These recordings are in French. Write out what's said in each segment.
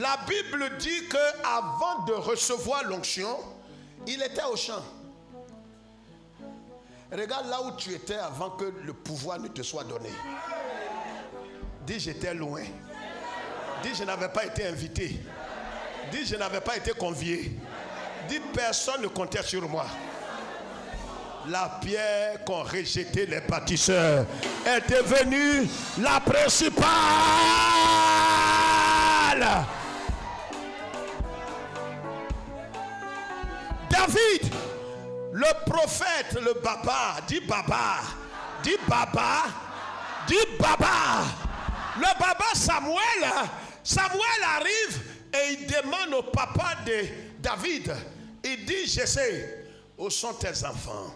La Bible dit qu'avant de recevoir l'onction, il était au champ. Regarde là où tu étais avant que le pouvoir ne te soit donné. Dis, j'étais loin. Dis, je n'avais pas été invité. Dis, je n'avais pas été convié. Dis, personne ne comptait sur moi. La pierre qu'ont rejeté les bâtisseurs est devenue la principale. David, le prophète, le baba, dit baba, dit baba, dit baba. Le baba Samuel arrive et il demande au papa de David. Il dit, je sais, où sont tes enfants?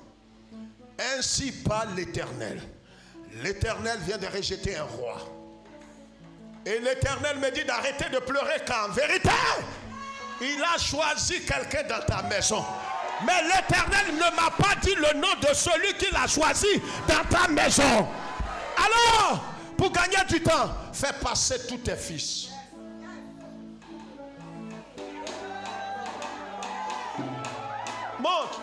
Ainsi parle l'Éternel. L'Éternel vient de rejeter un roi. Et l'Éternel me dit d'arrêter de pleurer car en vérité, il a choisi quelqu'un dans ta maison. Mais l'Éternel ne m'a pas dit le nom de celui qu'il a choisi dans ta maison. Alors, pour gagner du temps, fais passer tous tes fils. Monte.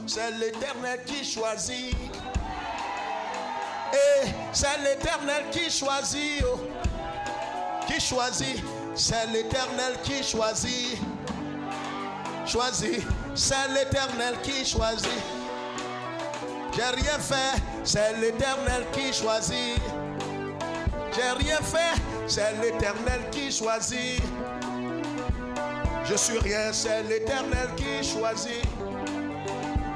C'est l'Éternel qui choisit. Et c'est l'Éternel qui choisit. Oh. Qui choisit? C'est l'Éternel qui choisit. Choisit. C'est l'Éternel qui choisit. J'ai rien fait. C'est l'Éternel qui choisit. J'ai rien fait. C'est l'Éternel qui choisit. Je suis rien. C'est l'Éternel qui choisit.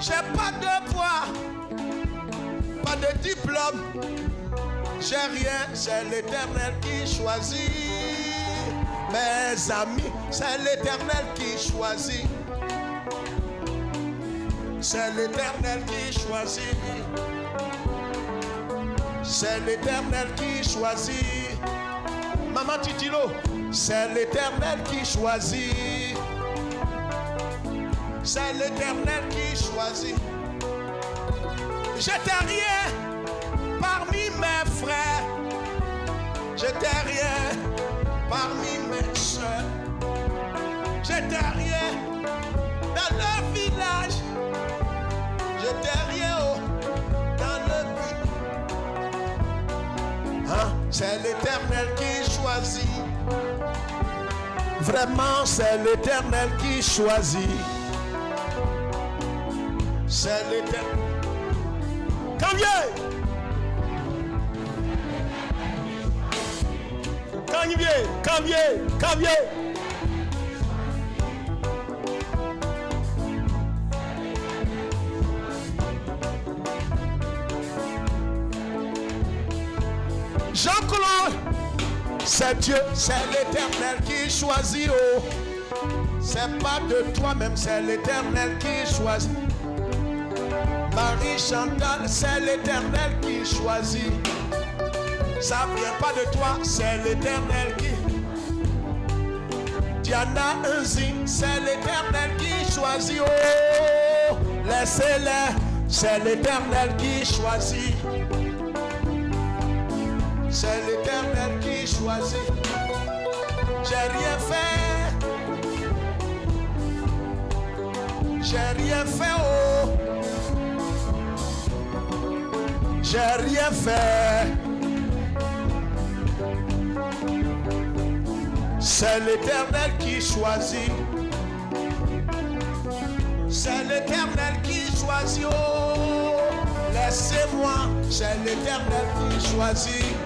J'ai pas de poids, pas de diplôme, j'ai rien, c'est l'Éternel qui choisit. Mes amis, c'est l'Éternel qui choisit. C'est l'Éternel qui choisit. C'est l'Éternel qui choisit. Maman Titilo, c'est l'Éternel qui choisit. C'est l'Éternel qui choisit. J'étais rien parmi mes frères. J'étais rien parmi mes soeurs. J'étais rien dans le village. J'étais rien dans le but. Hein? C'est l'Éternel qui choisit. Vraiment, c'est l'Éternel qui choisit. C'est l'Éternel. Cambier. Jean-Claude, c'est Dieu, c'est l'Éternel qui choisit. Oh. C'est pas de toi-même, c'est l'Éternel qui choisit. Marie Chantal, c'est l'Éternel qui choisit. Ça vient pas de toi, c'est l'Éternel qui. Diana Unzi, c'est l'Éternel qui choisit. Oh, laissez-les, c'est l'Éternel qui choisit. C'est l'Éternel qui choisit. J'ai rien fait. J'ai rien fait. Oh. J'ai rien fait. C'est l'Éternel qui choisit. C'est l'Éternel qui choisit. Oh, laissez-moi. C'est l'Éternel qui choisit.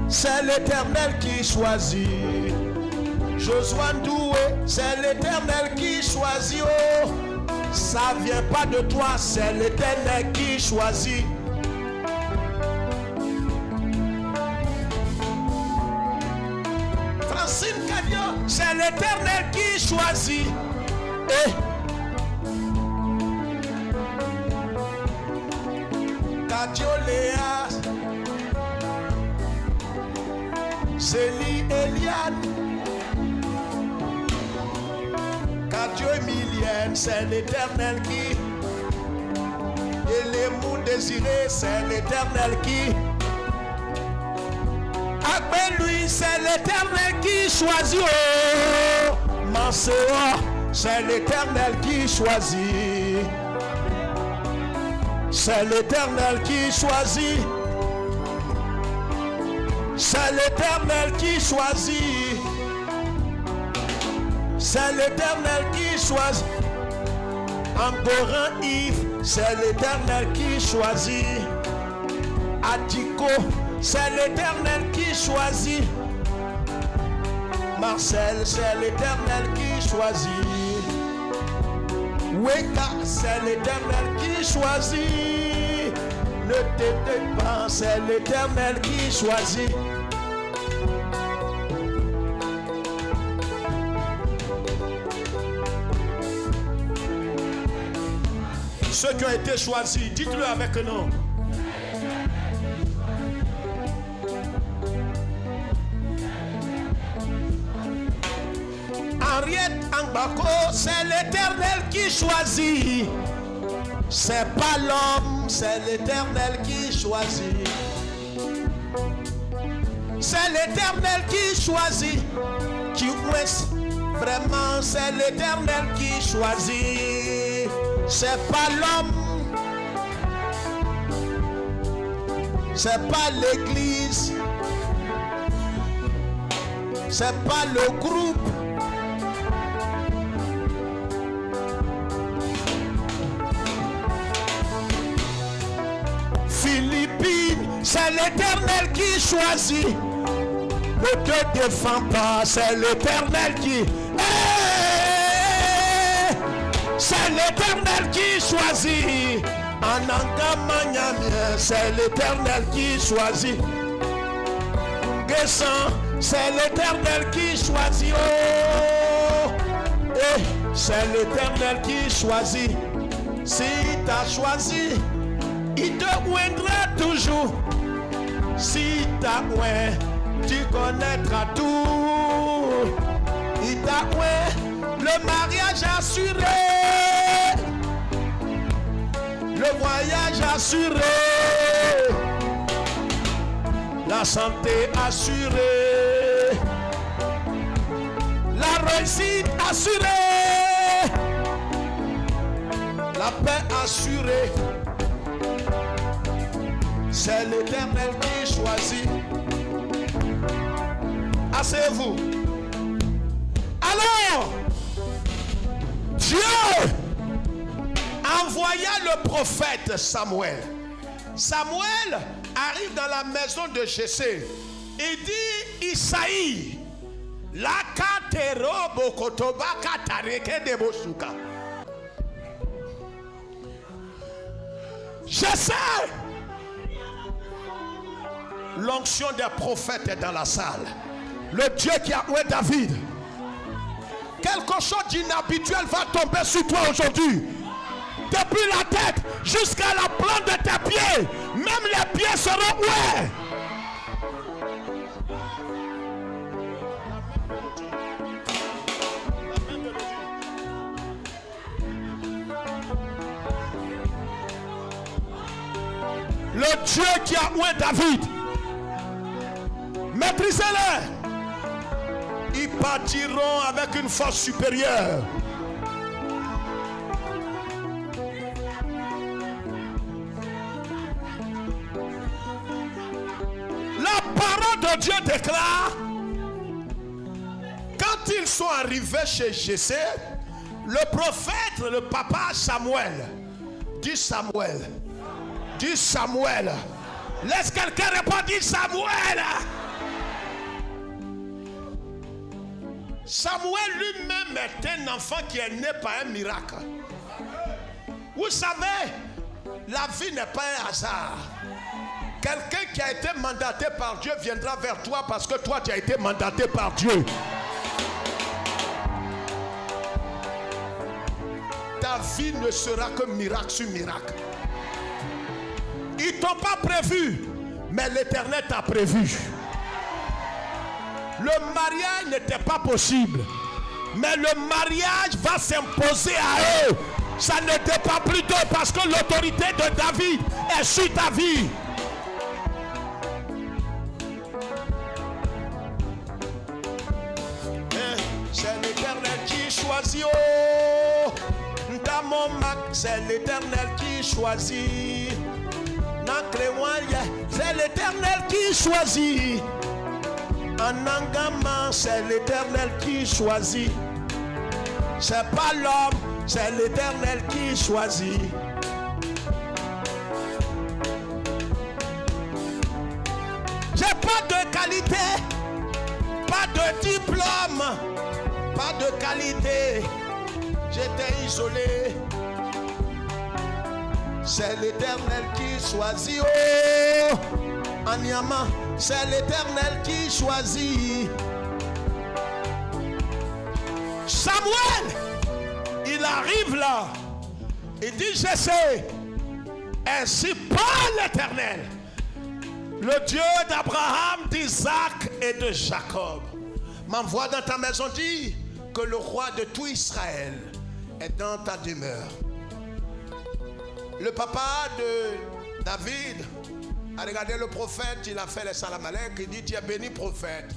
C'est l'Éternel qui choisit. Josué Doué, c'est l'Éternel qui choisit. Oh, ça vient pas de toi, c'est l'Éternel qui choisit. Francine Cadio, c'est l'Éternel qui choisit. Et Cadio Léa, Zélie Eliane, Dieu millième, c'est l'Éternel qui. Et les mots désirés, c'est l'Éternel qui. Après lui, c'est l'Éternel qui choisit. Oh, Mancéa, c'est l'Éternel qui choisit. C'est l'Éternel qui choisit. C'est l'Éternel qui choisit. C'est l'Éternel qui choisit. Amborin Yves, c'est l'Éternel qui choisit. Atiko, c'est l'Éternel qui choisit. Marcel, c'est l'Éternel qui choisit. Weka, c'est l'Éternel qui choisit. Ne t'éteins pas, c'est l'Éternel qui choisit. Ceux qui ont été choisis, dites-le avec nous. Henriette Angbako, c'est l'Éternel qui choisit. C'est pas l'homme, c'est l'Éternel qui choisit. C'est l'Éternel qui choisit. Qui ouest, vraiment, c'est l'Éternel qui choisit. C'est pas l'homme. C'est pas l'église. C'est pas le groupe. Philippines, c'est l'Éternel qui choisit. Ne te défends pas, c'est l'Éternel qui. C'est l'Éternel qui choisit. Anangamanyamien, c'est l'Éternel qui choisit. Guessan, c'est l'Éternel qui choisit. Oh, c'est l'Éternel qui choisit. Si t'as choisi, il te oindra toujours. Si t'as oint, tu connaîtras tout. Il t'a oint, le mariage assuré. Le voyage assuré. La santé assurée. La réussite assurée. La paix assurée. C'est l'Éternel qui choisit. Asseyez-vous. Alors, Dieu envoya le prophète Samuel. Samuel arrive dans la maison de Jessé. Il dit Isaïe, la katero bokotoba katareke de bosuka. Jessé, l'onction des prophètes est dans la salle. Le Dieu qui a oué David. Quelque chose d'inhabituel va tomber sur toi aujourd'hui. Depuis la tête jusqu'à la plante de tes pieds, même les pieds seront oués. Le Dieu qui a oué David, maîtrisez-le. Ils partiront avec une force supérieure. La parole de Dieu déclare, quand ils sont arrivés chez Jessé, le prophète, le papa Samuel, dit Samuel, laisse quelqu'un répondre, dit Samuel. Samuel lui-même est un enfant qui est né par un miracle. Vous savez, la vie n'est pas un hasard. Quelqu'un qui a été mandaté par Dieu viendra vers toi parce que toi tu as été mandaté par Dieu. Ta vie ne sera que miracle sur miracle. Ils ne t'ont pas prévu, mais l'Éternel t'a prévu. Le mariage n'était pas possible. Mais le mariage va s'imposer à eux. Ça ne dépend plus d'eux parce que l'autorité de David est sur ta vie. C'est l'Éternel qui choisit. Oh, c'est l'Éternel qui choisit. C'est l'Éternel qui choisit. Anangama, c'est l'Éternel qui choisit. C'est pas l'homme, c'est l'Éternel qui choisit. J'ai pas de qualité, pas de diplôme, pas de qualité. J'étais isolé. C'est l'Éternel qui choisit. Oh, Anyama, c'est l'Éternel qui choisit. Samuel, il arrive là. Il dit, je sais, ainsi parle l'Éternel, le Dieu d'Abraham, d'Isaac et de Jacob. M'envoie dans ta maison, dit que le roi de tout Israël est dans ta demeure. Le papa de David a regardé le prophète, il a fait les salamalek, il dit, tu es béni prophète.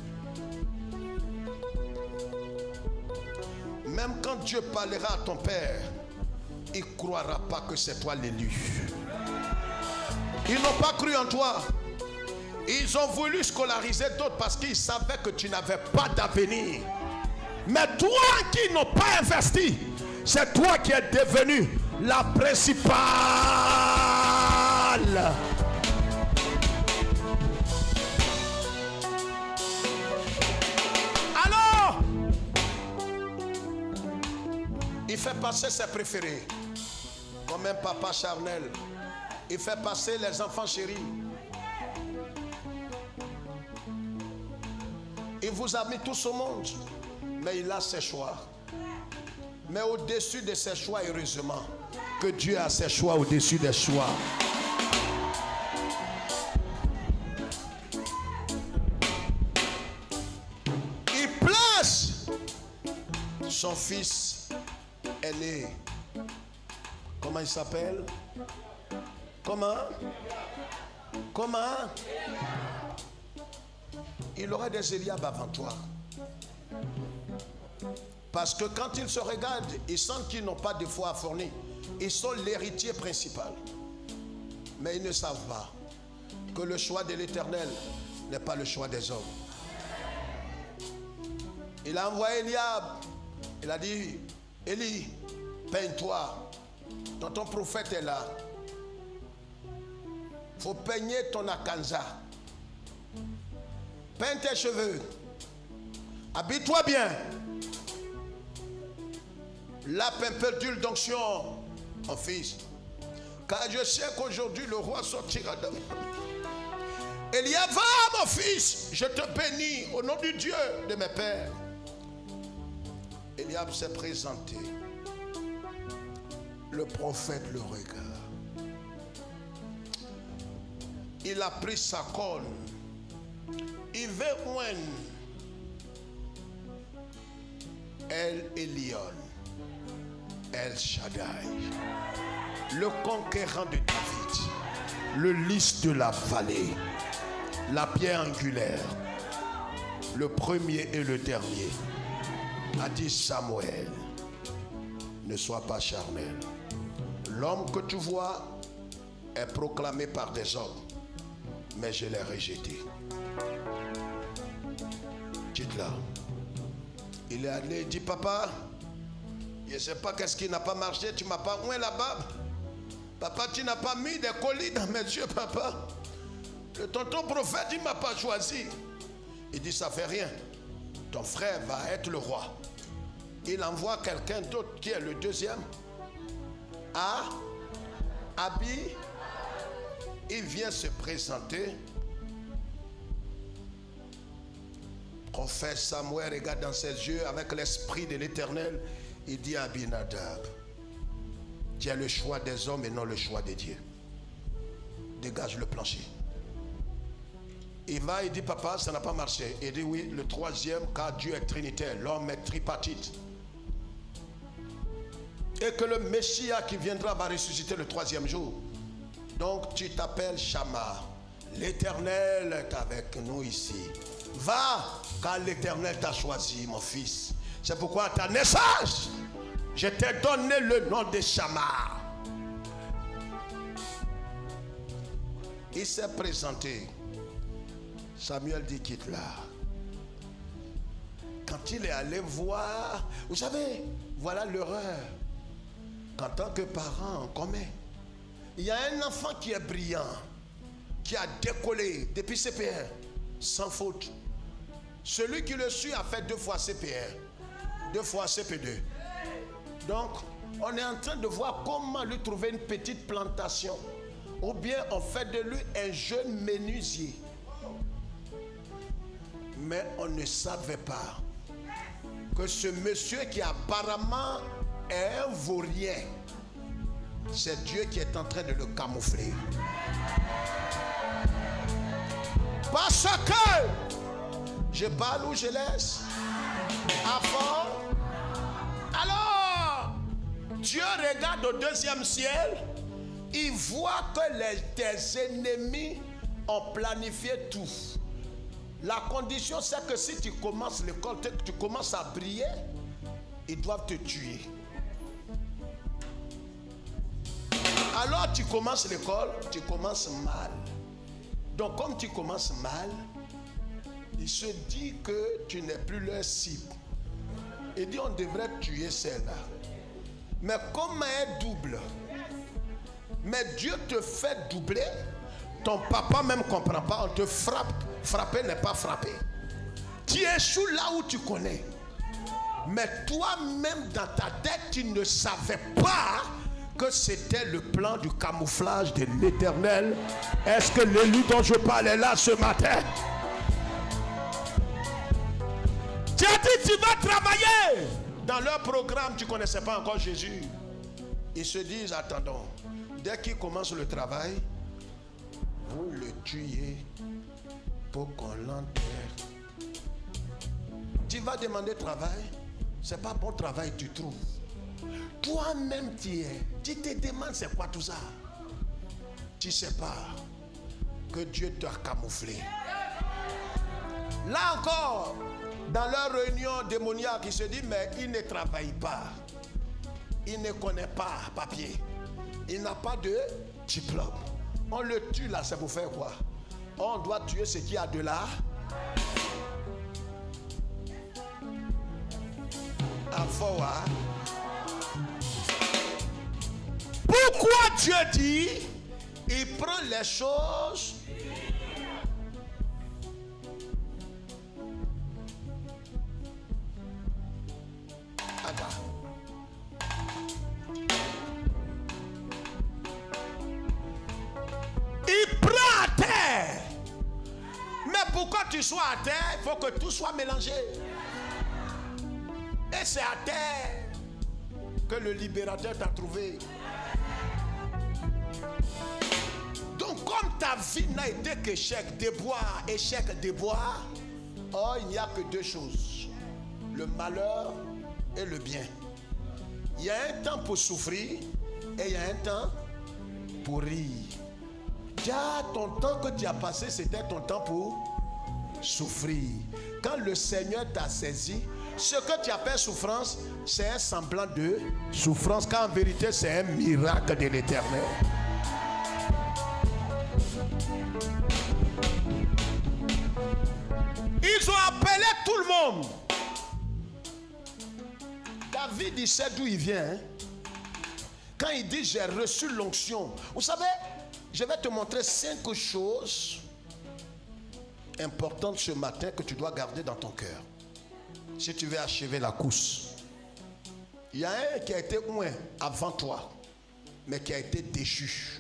Même quand Dieu parlera à ton père, il ne croira pas que c'est toi l'élu. Ils n'ont pas cru en toi. Ils ont voulu scolariser d'autres parce qu'ils savaient que tu n'avais pas d'avenir. Mais toi qui n'ont pas investi, c'est toi qui es devenu la principale. Alors, il fait passer ses préférés, comme un papa charnel. Il fait passer les enfants chéris. Il vous a mis tous au monde, mais il a ses choix. Mais au-dessus de ses choix, heureusement, que Dieu a ses choix au-dessus des choix. Il place son fils aîné. Comment il s'appelle? Comment? Il aurait des Eliab avant toi. Parce que quand ils se regardent, ils sentent qu'ils n'ont pas de foi à fournir. Ils sont l'héritier principal. Mais ils ne savent pas que le choix de l'Éternel n'est pas le choix des hommes. Il a envoyé Eliab. Il a dit, Élie, peigne-toi. Ton prophète est là. Il faut peigner ton akanza. Peins tes cheveux. Habille-toi bien. Lape un peu d'huile d'onction, mon fils. Car je sais qu'aujourd'hui le roi sortira de... Eliab, va mon fils, je te bénis au nom du Dieu de mes pères. Eliab s'est présenté. Le prophète le regarde. Il a pris sa corne. Il veut ouen. El Elyon. El Shaddai, le conquérant de David, le lys de la vallée, la pierre angulaire, le premier et le dernier, a dit Samuel, ne sois pas charnel. L'homme que tu vois est proclamé par des hommes, mais je l'ai rejeté. Dites-le. Il est allé, il dit, papa, je ne sais pas qu'est-ce qui n'a pas marché, tu ne m'as pas oint la barbe. Papa, tu n'as pas mis des colis dans mes yeux, papa. Le tonton prophète, il ne m'a pas choisi. Il dit, ça ne fait rien. Ton frère va être le roi. Il envoie quelqu'un d'autre qui est le deuxième. Abi. Il vient se présenter. Prophète Samuel regarde dans ses yeux avec l'esprit de l'Éternel. Il dit à Abinadab, tu as le choix des hommes et non le choix de Dieu. Dégage le plancher. Il va, il dit, papa, ça n'a pas marché. Il dit, oui, le troisième, car Dieu est trinitaire, l'homme est tripartite. Et que le Messie qui viendra va ressusciter le troisième jour. Donc tu t'appelles Shammah. L'Éternel est avec nous ici. Va, car l'Éternel t'a choisi, mon fils. C'est pourquoi à ta naissance, je t'ai donné le nom de Shammah. Il s'est présenté. Samuel dit, quitte là. Quand il est allé voir, vous savez, voilà l'horreur qu'en tant que parent on commet. Il y a un enfant qui est brillant, qui a décollé depuis CP1, sans faute. Celui qui le suit a fait 2 fois CP1, 2 fois CP2. Donc, on est en train de voir comment lui trouver une petite plantation. Ou bien on fait de lui un jeune menuisier. Mais on ne savait pas que ce monsieur qui apparemment est un vaurien, c'est Dieu qui est en train de le camoufler. Parce que je parle ou je laisse. Avant, alors Dieu regarde au 2e ciel. Il voit que tes ennemis ont planifié tout. La condition, c'est que si tu commences l'école, tu commences à briller, ils doivent te tuer. Alors tu commences l'école, tu commences mal. Donc comme tu commences mal, il se dit que tu n'es plus leur cible. Il dit on devrait tuer celle-là. Mais comme elle est double, mais Dieu te fait doubler, ton papa même ne comprend pas, on te frappe. Frapper n'est pas frapper. Tu échoues là où tu connais. Mais toi-même dans ta tête, tu ne savais pas que c'était le plan du camouflage de l'Éternel. Est-ce que l'élu dont je parle est là ce matin? Tu as dit tu vas travailler. Dans leur programme, tu ne connaissais pas encore Jésus. Ils se disent, attendons, dès qu'il commence le travail, vous le tuez pour qu'on l'enterre. Tu vas demander travail, c'est pas bon travail tu trouves. Toi-même tu te demandes c'est quoi tout ça. Tu sais pas que Dieu t'a camouflé. Là encore, dans leur réunion démoniaque, ils se disent mais il ne travaille pas. Il ne connaît pas papier. Il n'a pas de diplôme. On le tue là, c'est pour faire quoi? On doit tuer ce qui a de là. Pourquoi Dieu dit, il prend les choses il prend à terre. Mais pour que tu sois à terre, il faut que tout soit mélangé. Et c'est à terre que le libérateur t'a trouvé. Donc comme ta vie n'a été qu'échec, déboire, échec, déboire, oh, il n'y a que 2 choses. Le malheur et le bien. Il y a un temps pour souffrir et il y a un temps pour rire. Déjà, ton temps que tu as passé, c'était ton temps pour souffrir. Quand le Seigneur t'a saisi, ce que tu appelles souffrance, c'est un semblant de souffrance, quand en vérité, c'est un miracle de l'Éternel. Ils ont appelé tout le monde. David, il sait d'où il vient. Hein? Quand il dit j'ai reçu l'onction, vous savez, je vais te montrer 5 choses importantes ce matin que tu dois garder dans ton cœur. Si tu veux achever la course. Il y a un qui a été loin avant toi, mais qui a été déchu.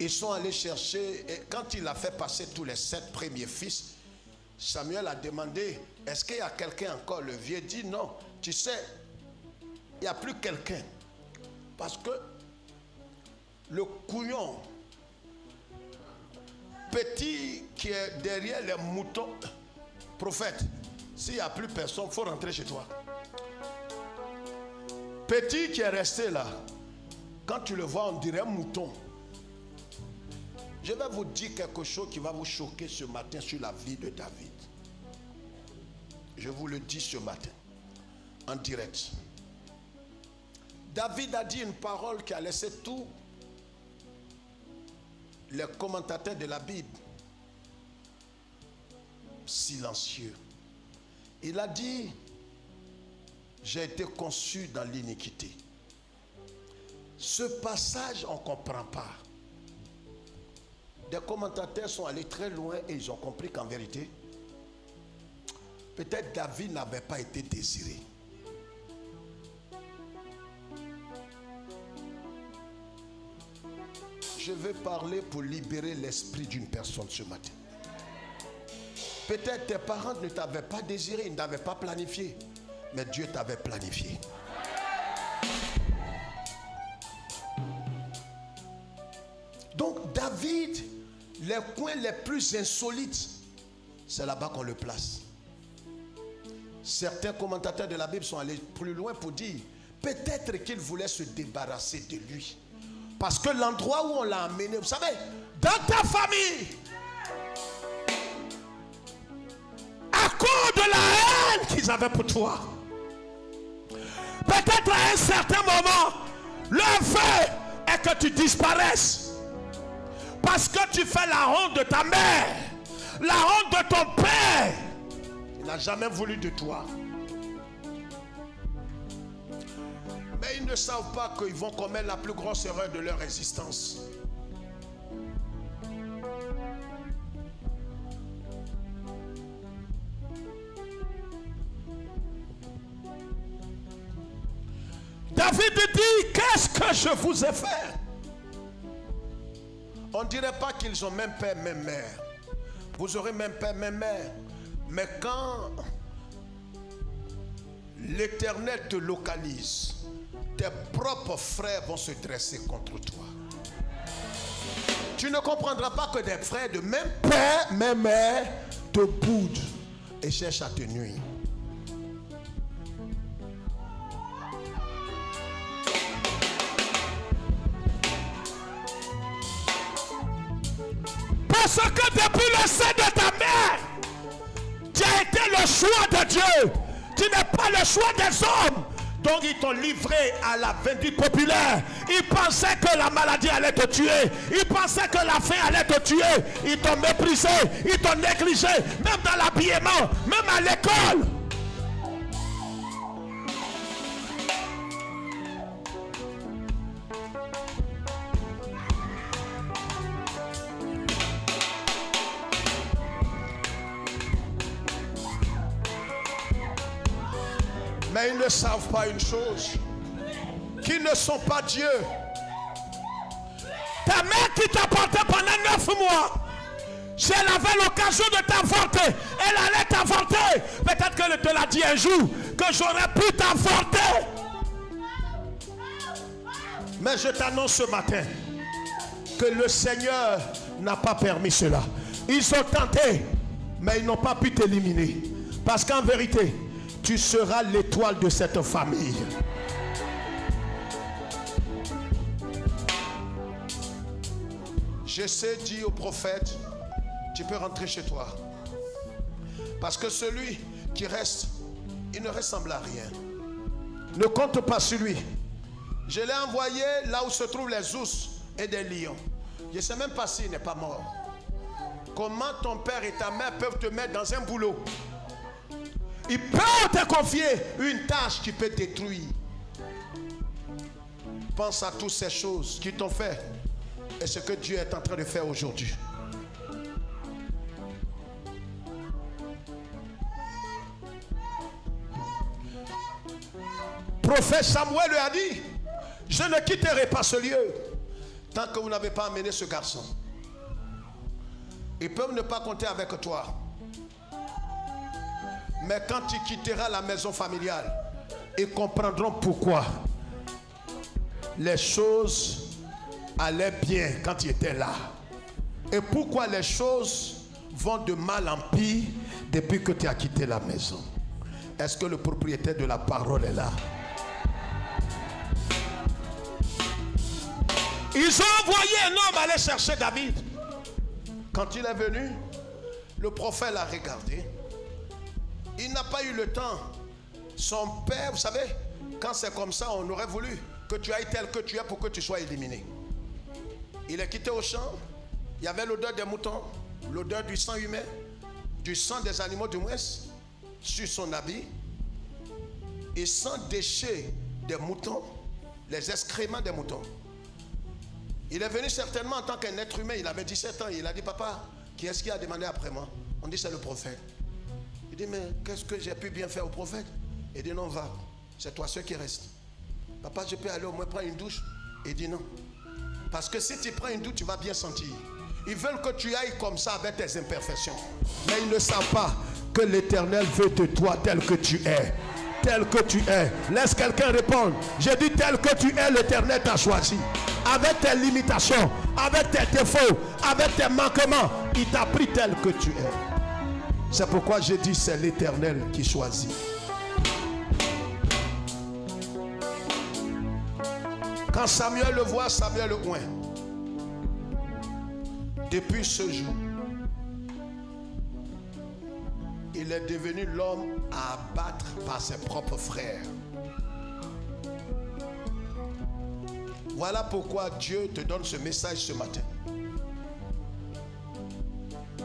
Ils sont allés chercher, et quand il a fait passer tous les 7 premiers fils, Samuel a demandé, est-ce qu'il y a quelqu'un encore? Le vieux dit non. Tu sais, il n'y a plus quelqu'un. Parce que le couillon petit qui est derrière les moutons. Prophète, s'il n'y a plus personne, il faut rentrer chez toi. Petit qui est resté là, quand tu le vois, on dirait un mouton. Je vais vous dire quelque chose qui va vous choquer ce matin sur la vie de David. Je vous le dis ce matin, en direct. David a dit une parole qui a laissé tous les commentateurs de la Bible silencieux. Il a dit, j'ai été conçu dans l'iniquité. Ce passage, on ne comprend pas. Des commentateurs sont allés très loin et ils ont compris qu'en vérité, peut-être David n'avait pas été désiré. Je veux parler pour libérer l'esprit d'une personne ce matin. Peut-être tes parents ne t'avaient pas désiré, ils ne t'avaient pas planifié, mais Dieu t'avait planifié. Donc David, les coins les plus insolites, c'est là-bas qu'on le place. Certains commentateurs de la Bible sont allés plus loin pour dire peut-être qu'il voulait se débarrasser de lui. Parce que l'endroit où on l'a amené, vous savez, dans ta famille, à cause de la haine qu'ils avaient pour toi, peut-être à un certain moment, leur vœu est que tu disparaisses. Parce que tu fais la honte de ta mère, la honte de ton père. Il n'a jamais voulu de toi. Mais ils ne savent pas qu'ils vont commettre la plus grosse erreur de leur existence. David dit, qu'est-ce que je vous ai fait? On ne dirait pas qu'ils ont même père, même mère. Vous aurez même père, même mère. Mais quand l'Éternel te localise, tes propres frères vont se dresser contre toi. Tu ne comprendras pas que des frères de même père, même mère te boudent et cherchent à te nuire. Parce que depuis le sein de ta mère, tu as été le choix de Dieu. Tu n'es pas le choix des hommes. Donc ils t'ont livré à la vindicte populaire. Ils pensaient que la maladie allait te tuer. Ils pensaient que la faim allait te tuer. Ils t'ont méprisé. Ils t'ont négligé. Même dans l'habillement. Même à l'école. Mais ils ne savent pas une chose, qu'ils ne sont pas Dieu. Ta mère qui t'a porté pendant 9 mois, si elle avait l'occasion de t'avorter, elle allait t'avorter. Peut-être qu'elle te l'a dit un jour, que j'aurais pu t'avorter. Mais je t'annonce ce matin, que le Seigneur n'a pas permis cela. Ils ont tenté, mais ils n'ont pas pu t'éliminer. Parce qu'en vérité, tu seras l'étoile de cette famille. Je sais dire au prophète, tu peux rentrer chez toi. Parce que celui qui reste, il ne ressemble à rien. Ne compte pas sur lui. Je l'ai envoyé là où se trouvent les ours et des lions. Je ne sais même pas s'il n'est pas mort. Comment ton père et ta mère peuvent te mettre dans un boulot? Ils peuvent te confier une tâche qui peut détruire. Pense à toutes ces choses qui t'ont fait et ce que Dieu est en train de faire aujourd'hui. Prophète Samuel lui a dit, je ne quitterai pas ce lieu tant que vous n'avez pas amené ce garçon. Ils peuvent ne pas compter avec toi. Mais quand tu quitteras la maison familiale, ils comprendront pourquoi les choses allait bien quand il était là? Et pourquoi les choses vont de mal en pire depuis que tu as quitté la maison? Est-ce que le propriétaire de la parole est là? Ils ont envoyé un homme aller chercher David. Quand il est venu, le prophète l'a regardé. Il n'a pas eu le temps. Son père, vous savez, quand c'est comme ça, on aurait voulu que tu ailles tel que tu es pour que tu sois éliminé. Il est quitté au champ. Il y avait l'odeur des moutons, l'odeur du sang humain, du sang des animaux du moins, sur son habit. Et sans déchets des moutons, les excréments des moutons. Il est venu certainement en tant qu'un être humain. Il avait 17 ans. Il a dit, papa, qui est-ce qui a demandé après moi? On dit, c'est le prophète. Il dit, mais qu'est-ce que j'ai pu bien faire au prophète? Il dit, non, va. C'est toi seul qui reste. Papa, je peux aller au moins prendre une douche? Il dit, non. Parce que si tu prends une douche, tu vas bien sentir. Ils veulent que tu ailles comme ça avec tes imperfections. Mais ils ne savent pas que l'Éternel veut de toi tel que tu es. Tel que tu es. Laisse quelqu'un répondre. J'ai dit tel que tu es, l'Éternel t'a choisi. Avec tes limitations, avec tes défauts, avec tes manquements, il t'a pris tel que tu es. C'est pourquoi j'ai dit c'est l'Éternel qui choisit. Quand Samuel le voit, Samuel le oint. Depuis ce jour, il est devenu l'homme à abattre par ses propres frères. Voilà pourquoi Dieu te donne ce message ce matin.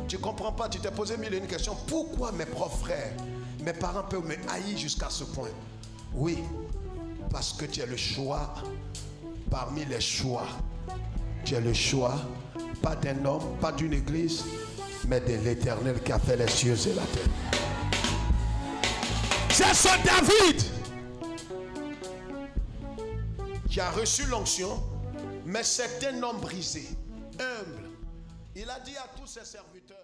Tu ne comprends pas, tu t'es posé mille et une questions. Pourquoi mes propres frères, mes parents peuvent me haïr jusqu'à ce point? Oui, parce que tu es le choix parmi les choix. Tu es le choix, pas d'un homme, pas d'une église, mais de l'Éternel qui a fait les cieux et la terre. C'est ce David qui a reçu l'onction, mais c'est un homme brisé, humble. Il a dit à tous ses serviteurs,